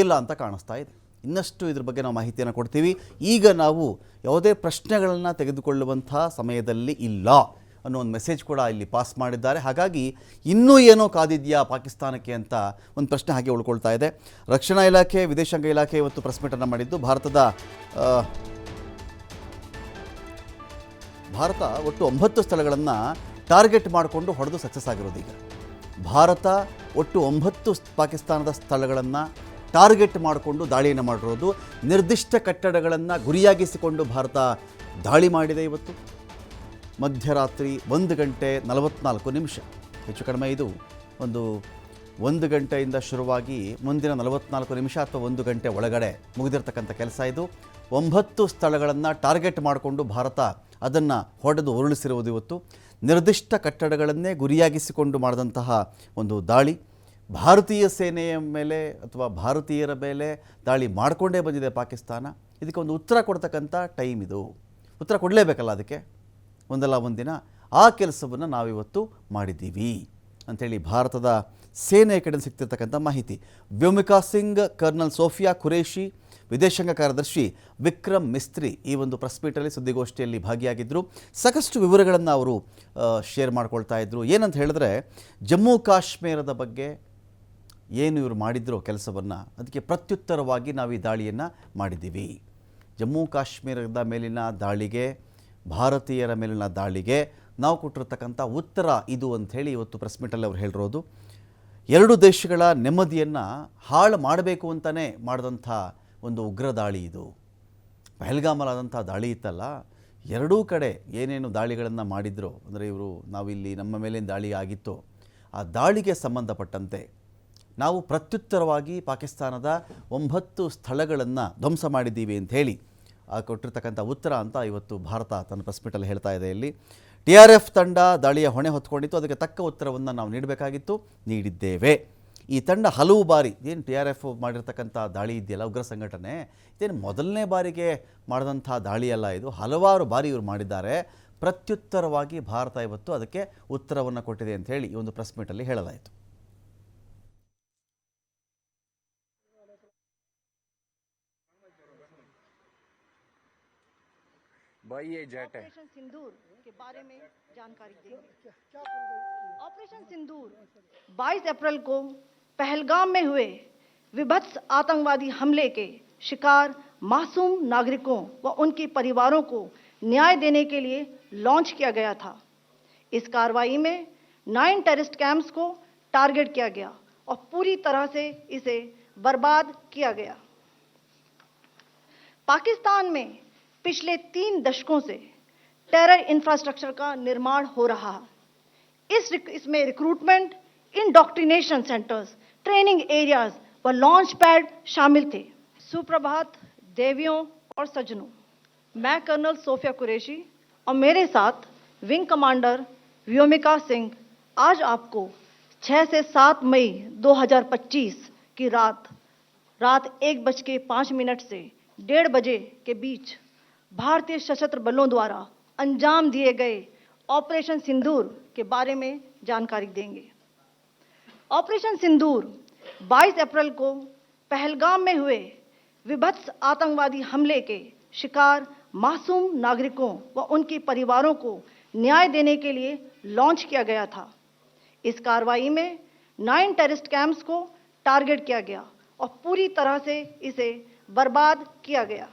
ಇಲ್ಲ ಅಂತ ಕಾಣಿಸ್ತಾ ಇದೆ. ಇನ್ನಷ್ಟು ಇದ್ರ ಬಗ್ಗೆ ನಾವು ಮಾಹಿತಿಯನ್ನು ಕೊಡ್ತೀವಿ. ಈಗ ನಾವು ಯಾವುದೇ ಪ್ರಶ್ನೆಗಳನ್ನು ತೆಗೆದುಕೊಳ್ಳುವಂಥ ಸಮಯದಲ್ಲಿ ಇಲ್ಲ ಅನ್ನೋ ಒಂದು ಮೆಸೇಜ್ ಕೂಡ ಇಲ್ಲಿ ಪಾಸ್ ಮಾಡಿದ್ದಾರೆ. ಹಾಗಾಗಿ ಇನ್ನೂ ಏನೋ ಕಾದಿದೆಯಾ ಪಾಕಿಸ್ತಾನಕ್ಕೆ ಅಂತ ಒಂದು ಪ್ರಶ್ನೆ ಹಾಗೆ ಉಳ್ಕೊಳ್ತಾ ಇದೆ. ರಕ್ಷಣಾ ಇಲಾಖೆ, ವಿದೇಶಾಂಗ ಇಲಾಖೆ ಇವತ್ತು ಪ್ರೆಸ್ ಮೀಟನ್ನು ಮಾಡಿದ್ದು ಭಾರತ ಒಟ್ಟು 9 ಸ್ಥಳಗಳನ್ನು ಟಾರ್ಗೆಟ್ ಮಾಡಿಕೊಂಡು ಹೊಡೆದು ಸಕ್ಸಸ್ ಆಗಿರೋದು. ಈಗ ಭಾರತ ಒಟ್ಟು 9 ಪಾಕಿಸ್ತಾನದ ಸ್ಥಳಗಳನ್ನು ಟಾರ್ಗೆಟ್ ಮಾಡಿಕೊಂಡು ದಾಳಿಯನ್ನು ಮಾಡಿರೋದು. ನಿರ್ದಿಷ್ಟ ಕಟ್ಟಡಗಳನ್ನು ಗುರಿಯಾಗಿಸಿಕೊಂಡು ಭಾರತ ದಾಳಿ ಮಾಡಿದೆ. ಇವತ್ತು ಮಧ್ಯರಾತ್ರಿ 1 ಗಂಟೆ 44 ನಿಮಿಷ, ಹೆಚ್ಚು ಕಡಿಮೆ ಇದು ಒಂದು 1 ಗಂಟೆಯಿಂದ ಶುರುವಾಗಿ ಮುಂದಿನ 44 ನಿಮಿಷ ಅಥವಾ 1 ಗಂಟೆ ಒಳಗಡೆ ಮುಗಿದಿರ್ತಕ್ಕಂಥ ಕೆಲಸ ಇದು. 9 ಸ್ಥಳಗಳನ್ನು ಟಾರ್ಗೆಟ್ ಮಾಡಿಕೊಂಡು ಭಾರತ ಅದನ್ನು ಹೊಡೆದು ಉರುಳಿಸಿರುವುದು. ಇವತ್ತು ನಿರ್ದಿಷ್ಟ ಕಟ್ಟಡಗಳನ್ನೇ ಗುರಿಯಾಗಿಸಿಕೊಂಡು ಮಾಡಿದಂತಹ ಒಂದು ದಾಳಿ. ಭಾರತೀಯ ಸೇನೆಯ ಮೇಲೆ ಅಥವಾ ಭಾರತೀಯರ ಮೇಲೆ ದಾಳಿ ಮಾಡಿಕೊಂಡೇ ಬಂದಿದೆ ಪಾಕಿಸ್ತಾನ. ಇದಕ್ಕೆ ಒಂದು ಉತ್ತರ ಕೊಡ್ತಕ್ಕಂಥ ಟೈಮ್ ಇದು. ಉತ್ತರ ಕೊಡಲೇಬೇಕಲ್ಲ ಅದಕ್ಕೆ ಒಂದಲ್ಲ ಒಂದಿನ. ಆ ಕೆಲಸವನ್ನು ನಾವಿವತ್ತು ಮಾಡಿದ್ದೀವಿ ಅಂಥೇಳಿ ಭಾರತದ ಸೇನೆಯ ಕಡೆ ಸಿಗ್ತಿರ್ತಕ್ಕಂಥ ಮಾಹಿತಿ. ವ್ಯೋಮಿಕಾ ಸಿಂಗ್, ಕರ್ನಲ್ ಸೋಫಿಯಾ ಖುರೇಷಿ, ವಿದೇಶಾಂಗ ಕಾರ್ಯದರ್ಶಿ ವಿಕ್ರಮ್ ಮಿಸ್ತ್ರಿ ಈ ಒಂದು ಪ್ರೆಸ್ ಮೀಟಲ್ಲಿ ಸುದ್ದಿಗೋಷ್ಠಿಯಲ್ಲಿ ಭಾಗಿಯಾಗಿದ್ದರು. ಸಾಕಷ್ಟು ವಿವರಗಳನ್ನು ಅವರು ಶೇರ್ ಮಾಡ್ಕೊಳ್ತಾ ಇದ್ದರು. ಏನಂತ ಹೇಳಿದ್ರೆ, ಜಮ್ಮು ಕಾಶ್ಮೀರದ ಬಗ್ಗೆ ಏನು ಇವರು ಮಾಡಿದ್ರು ಕೆಲಸವನ್ನು, ಅದಕ್ಕೆ ಪ್ರತ್ಯುತ್ತರವಾಗಿ ನಾವು ಈ ದಾಳಿಯನ್ನು ಮಾಡಿದ್ದೀವಿ. ಜಮ್ಮು ಕಾಶ್ಮೀರದ ಮೇಲಿನ ದಾಳಿಗೆ, ಭಾರತೀಯರ ಮೇಲಿನ ದಾಳಿಗೆ ನಾವು ಕೊಟ್ಟಿರ್ತಕ್ಕಂಥ ಉತ್ತರ ಇದು ಅಂಥೇಳಿ ಇವತ್ತು ಪ್ರೆಸ್ ಮೀಟಲ್ಲಿ ಅವರು ಹೇಳಿರೋದು. 2 ದೇಶಗಳ ನೆಮ್ಮದಿಯನ್ನು ಹಾಳು ಮಾಡಬೇಕು ಅಂತಲೇ ಮಾಡಿದಂಥ ಒಂದು ಉಗ್ರ ದಾಳಿ ಇದು. ಪಹಲ್ಗಾಮಲಾದಂಥ ದಾಳಿ ಇತ್ತಲ್ಲ, ಎರಡೂ ಕಡೆ ಏನೇನು ದಾಳಿಗಳನ್ನು ಮಾಡಿದ್ರು ಅಂದರೆ ಇವರು ನಾವಿಲ್ಲಿ ನಮ್ಮ ಮೇಲಿನ ದಾಳಿ ಆಗಿತ್ತು, ಆ ದಾಳಿಗೆ ಸಂಬಂಧಪಟ್ಟಂತೆ ನಾವು ಪ್ರತ್ಯುತ್ತರವಾಗಿ ಪಾಕಿಸ್ತಾನದ 9 ಸ್ಥಳಗಳನ್ನು ಧ್ವಂಸ ಮಾಡಿದ್ದೀವಿ ಅಂಥೇಳಿ ಕೊಟ್ಟಿರ್ತಕ್ಕಂಥ ಉತ್ತರ ಅಂತ ಇವತ್ತು ಭಾರತ ತನ್ನ ಪ್ರೆಸ್ ಮೀಟಲ್ಲಿ ಹೇಳ್ತಾ ಇದೆ. ಇಲ್ಲಿ TRF ತಂಡ ದಾಳಿಯ ಹೊಣೆ ಹೊತ್ಕೊಂಡಿತ್ತು, ಅದಕ್ಕೆ ತಕ್ಕ ಉತ್ತರವನ್ನು ನಾವು ನೀಡಬೇಕಾಗಿತ್ತು, ನೀಡಿದ್ದೇವೆ. ಈ ತಂಡ ಹಲವು ಬಾರಿ ಏನು TRF ಮಾಡಿರ್ತಕ್ಕಂಥ ದಾಳಿ ಇದೆಯಲ್ಲ, ಉಗ್ರ ಸಂಘಟನೆ, ಇದೇನು ಮೊದಲನೇ ಬಾರಿಗೆ ಮಾಡಿದಂಥ ದಾಳಿಯಲ್ಲ ಇದು. ಹಲವಾರು ಬಾರಿ ಇವರು ಮಾಡಿದ್ದಾರೆ. ಪ್ರತ್ಯುತ್ತರವಾಗಿ ಭಾರತ ಇವತ್ತು ಅದಕ್ಕೆ ಉತ್ತರವನ್ನು ಕೊಟ್ಟಿದೆ ಅಂಥೇಳಿ ಈ ಒಂದು ಪ್ರೆಸ್ ಮೀಟಲ್ಲಿ ಹೇಳಲಾಯಿತು. ऑपरेशन सिंदूर के बारे में जानकारी देंगे। ऑपरेशन सिंदूर 22 अप्रैल को पहलगाम में हुए विभत्स आतंकवादी हमले के शिकार मासूम नागरिकों व उनके परिवारों को न्याय देने के लिए लॉन्च किया गया था। इस कार्रवाई में 9 टेररिस्ट कैंप्स को टारगेट किया गया और पूरी तरह से इसे बर्बाद किया गया। पाकिस्तान में पिछले 3 दशकों से टेरर इंफ्रास्ट्रक्चर का निर्माण हो रहा है। इसमें recruitment, indoctrination centres, training areas व लॉन्च पैड शामिल थे। सुप्रभात देवियों और सज्जनों, मैं कर्नल सोफिया कुरैशी और मेरे साथ विंग कमांडर व्योमिका सिंह आज आपको 6 से 7 मई 2025 की रात 1:05 से 1:30 बजे के बीच भारतीय सशस्त्र बलों द्वारा अंजाम दिए गए ऑपरेशन सिंदूर के बारे में जानकारी देंगे। ऑपरेशन सिंदूर 22 अप्रैल को पहलगाम में हुए विभत्स आतंकवादी हमले के शिकार मासूम नागरिकों व उनके परिवारों को न्याय देने के लिए लॉन्च किया गया था। इस कार्रवाई में 9 टेररिस्ट कैंप्स को टारगेट किया गया और पूरी तरह से इसे बर्बाद किया गया।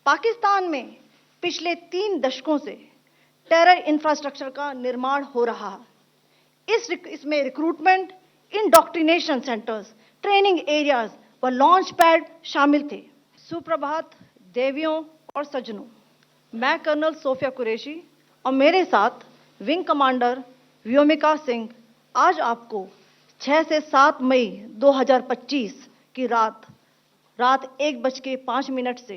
पाकिस्तान में पिछले 3 दशकों से टेरर इंफ्रास्ट्रक्चर का निर्माण हो रहा है। इसमें recruitment, indoctrination centres, training areas व लॉन्च पैड शामिल थे। सुप्रभात देवियों और सज्जनों, मैं कर्नल सोफिया कुरैशी और मेरे साथ विंग कमांडर व्योमिका सिंह आज आपको 6 से 7 मई 2025 की रात 1:05 से